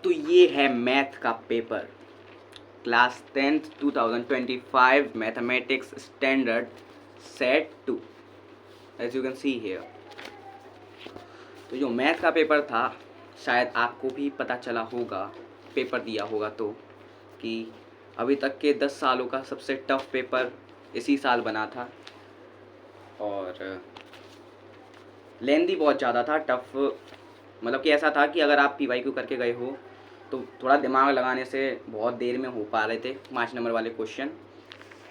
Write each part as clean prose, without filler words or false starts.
तो ये है मैथ का paper, class 10th 2025 mathematics standard set 2, as you can see here. तो जो मैथ का पेपर था, शायद आपको भी पता चला होगा, पेपर दिया होगा तो, कि अभी तक के 10 सालों का सबसे टफ पेपर इसी साल बना था और लेंदी बहुत ज़्यादा था, टफ मतलब कि ऐसा था कि अगर आप PYQ करके गए हो तो थोड़ा दिमाग लगाने से बहुत देर में हो पा रहे थे 5 नंबर वाले क्वेश्चन,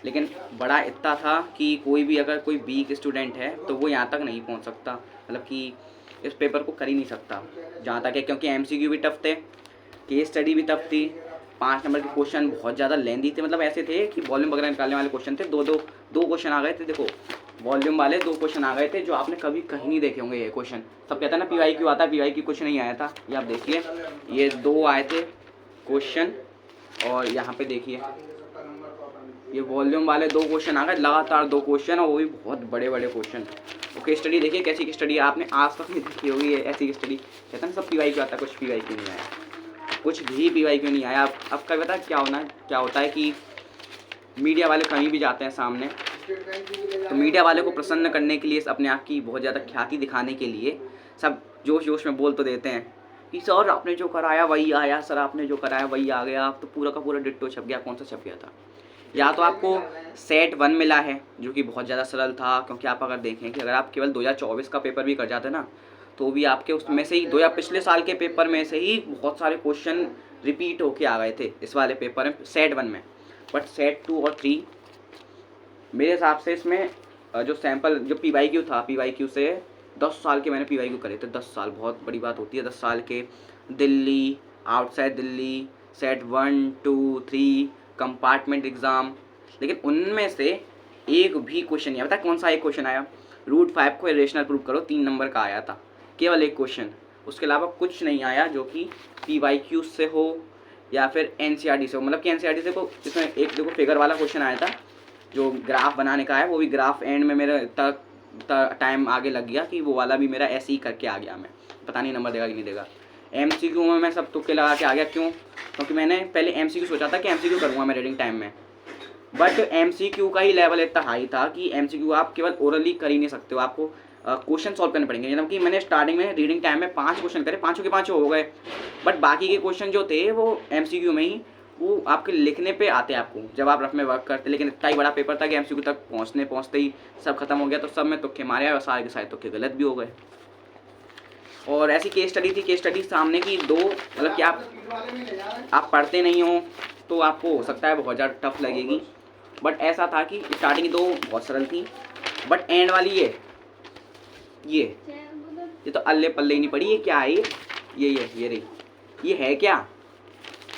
लेकिन बड़ा इतना था कि कोई भी अगर कोई वीक स्टूडेंट है तो वो यहाँ तक नहीं पहुँच सकता, मतलब कि इस पेपर को कर ही नहीं सकता जहाँ तक है, क्योंकि MCQ भी टफ थे, केस स्टडी भी टफ थी, 5 नंबर के क्वेश्चन बहुत ज़्यादा लेंदी थे, मतलब ऐसे थे कि वॉल्यूम वगैरह निकालने वाले क्वेश्चन थे। दो क्वेश्चन आ गए थे, देखो वॉल्यूम वाले 2 क्वेश्चन आ गए थे जो आपने कभी कहीं नहीं देखे होंगे। ये क्वेश्चन सब कहते हैं ना PYQ आता है, PYQ कुछ नहीं आया था। ये आप देखिए, ये 2 आए थे क्वेश्चन और यहाँ पे देखिए ये वॉल्यूम वाले 2 क्वेश्चन आ गए, लगातार 2 क्वेश्चन और वो भी बहुत बड़े बड़े क्वेश्चन। ओके, स्टडी देखिए कैसी की स्टडी आपने आज तक नहीं देखी होगी, ऐसी की स्टडी कहते हैं सब PYQ आता है, कुछ PYQ नहीं आया, कुछ भी PYQ नहीं आया। अब क्या पता क्या होता है कि मीडिया वाले कहीं भी जाते हैं सामने, तो मीडिया वाले को प्रसन्न करने के लिए, अपने आप की बहुत ज़्यादा ख्याति दिखाने के लिए सब जोश जोश में बोल तो देते हैं कि सर आपने जो कराया वही आया, सर आपने जो कराया वही आ गया, अब तो पूरा का पूरा डिट्टो छप गया। कौन सा छप गया था? या तो आपको सेट 1 मिला है जो कि बहुत ज़्यादा सरल था, क्योंकि आप अगर देखें कि अगर आप केवल 2024 का पेपर भी कर जाते ना तो भी आपके उसमें से ही पिछले साल के पेपर में से ही बहुत सारे क्वेश्चन रिपीट होके आ गए थे इस वाले पेपर में, सेट 1 में। बट सेट 2 और 3 मेरे हिसाब से इसमें जो सैम्पल जो PYQ था, PYQ से 10 साल के मैंने PYQ करे थे। 10 साल बहुत बड़ी बात होती है, 10 साल के Delhi, outside Delhi, set 1 2 3 compartment exam, लेकिन उनमें से एक भी क्वेश्चन नहीं आया। पता है कौन सा एक क्वेश्चन आया? √5 को इरेशनल प्रूव करो, 3 नंबर का आया था, केवल एक क्वेश्चन। उसके अलावा कुछ नहीं आया जो कि PYQ से हो या फिर NCERT से हो। मतलब कि NCERT से को इसमें एक देखो फिगर वाला क्वेश्चन आया था जो ग्राफ बनाने का है, वो भी ग्राफ एंड में मेरा टाइम आगे लग गया कि वो वाला भी मेरा ऐसे ही करके आ गया। मैं पता नहीं नंबर देगा कि नहीं देगा। MCQ में मैं सब तुक्के लगा के आ गया। क्यों? क्योंकि मैंने पहले MCQ सोचा था कि MCQ करूँगा मैं रीडिंग टाइम में, बट MCQ का ही लेवल इतना हाई था कि MCQ आप केवल ओरली कर ही नहीं सकते हो, आपको क्वेश्चन सॉल्व करने पड़ेंगे। मतलब कि मैंने स्टार्टिंग में रीडिंग टाइम में 5 क्वेश्चन करे, 5 के 5 हो गए, बट बाकी के क्वेश्चन जो थे वो MCQ में ही वो आपके लिखने पे आते आपको जब आप रफ में वर्क करते। लेकिन इतना ही बड़ा पेपर था कि MCQ तक पहुँचते ही सब खत्म हो गया, तो सब में तुक्के मारे और सारे के सारे तुक्के गलत भी हो गए। और ऐसी केस स्टडी थी, केस स्टडी सामने की 2, मतलब कि आप पढ़ते नहीं हो तो आपको हो सकता है बहुत ज़्यादा टफ लगेगी, बट ऐसा था कि स्टार्टिंग 2 बहुत सरल थी, बट एंड वाली ये तो अल्ले पल्ले ही नहीं पड़ी। ये क्या है? ये रही, ये है क्या?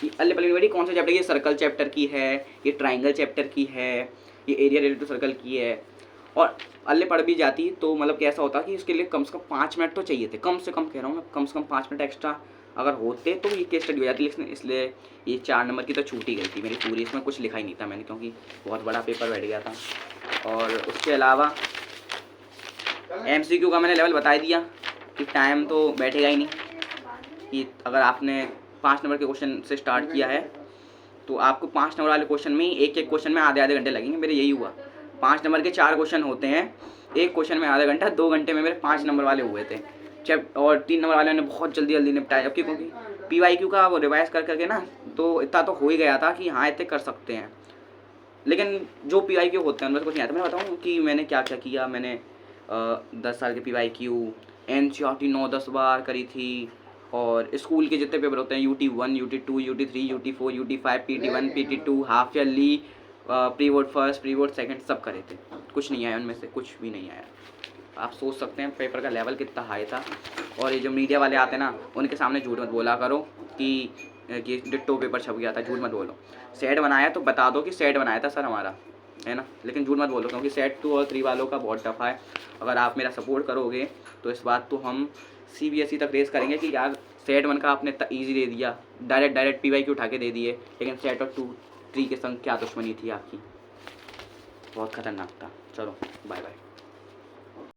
ये अल्ले पल्ले नहीं पड़ी। कौन सा चैप्टर? ये सर्कल चैप्टर की है, ये ट्राइंगल चैप्टर की है, ये एरिया रिलेटेड टू सर्कल की है। और अल्ले पढ़ भी जाती तो मतलब कैसा होता कि इसके लिए कम से कम 5 मिनट तो चाहिए थे, कम से कम कह रहा हूँ मैं, कम से कम 5 मिनट एक्स्ट्रा अगर होते तो ये केस स्टडी हो जाती। इसलिए ये 4 नंबर की तो छूट ही गई थी मेरी पूरी, इसमें कुछ लिखा ही नहीं था मैंने, क्योंकि बहुत बड़ा पेपर बैठ गया था। और उसके अलावा MCQ का मैंने लेवल बता ही दिया कि टाइम तो बैठेगा ही नहीं, कि अगर आपने 5 नंबर के क्वेश्चन से स्टार्ट किया है तो आपको 5 नंबर वाले क्वेश्चन में एक क्वेश्चन में आधे घंटे लगेंगे। मेरे यही हुआ, 5 नंबर के 4 क्वेश्चन होते हैं, एक क्वेश्चन में आधा घंटा, 2 घंटे में मेरे 5 नंबर वाले हुए थे। और 3 नंबर वाले ने बहुत जल्दी निपटाया, जबकि क्योंकि PYQ का वो रिवाइज करके ना तो इतना तो हो ही गया था कि हाँ इतने कर सकते हैं। लेकिन जो PYQ होते हैं उनमें कुछ नहीं आता। मैं बताऊँ कि मैंने क्या क्या किया। मैंने 10 साल के PYQ, NCERT 9-10 बार करी थी, और स्कूल के जितने पेपर होते हैं UT1, UT2, UT3, UT4, UT5, PT1, PT2, half yearly, pre board first, pre board second, सब करे थे। कुछ नहीं आया उनमें से, कुछ भी नहीं आया। आप सोच सकते हैं पेपर का लेवल कितना हाई था। और ये जो मीडिया वाले आते हैं ना, उनके सामने झूठ मत बोला करो कि डिट्टो पेपर छप गया था, झूठ मत बोलो। सेट बनाया तो बता दो कि सेट बनाया था सर हमारा, है ना, लेकिन झूठ मत बोलो, क्योंकि सेट 2 और 3 वालों का बहुत टफ है। अगर आप मेरा सपोर्ट करोगे तो इस बात तो हम CBSE तक रेस करेंगे कि यार सेट 1 का आपने इतना ईजी दे दिया, डायरेक्ट PYQ उठा के दे दिए, लेकिन सेट और 2 3 के संग क्या दुश्मनी थी आपकी, बहुत खतरनाक था। चलो बाय बाय।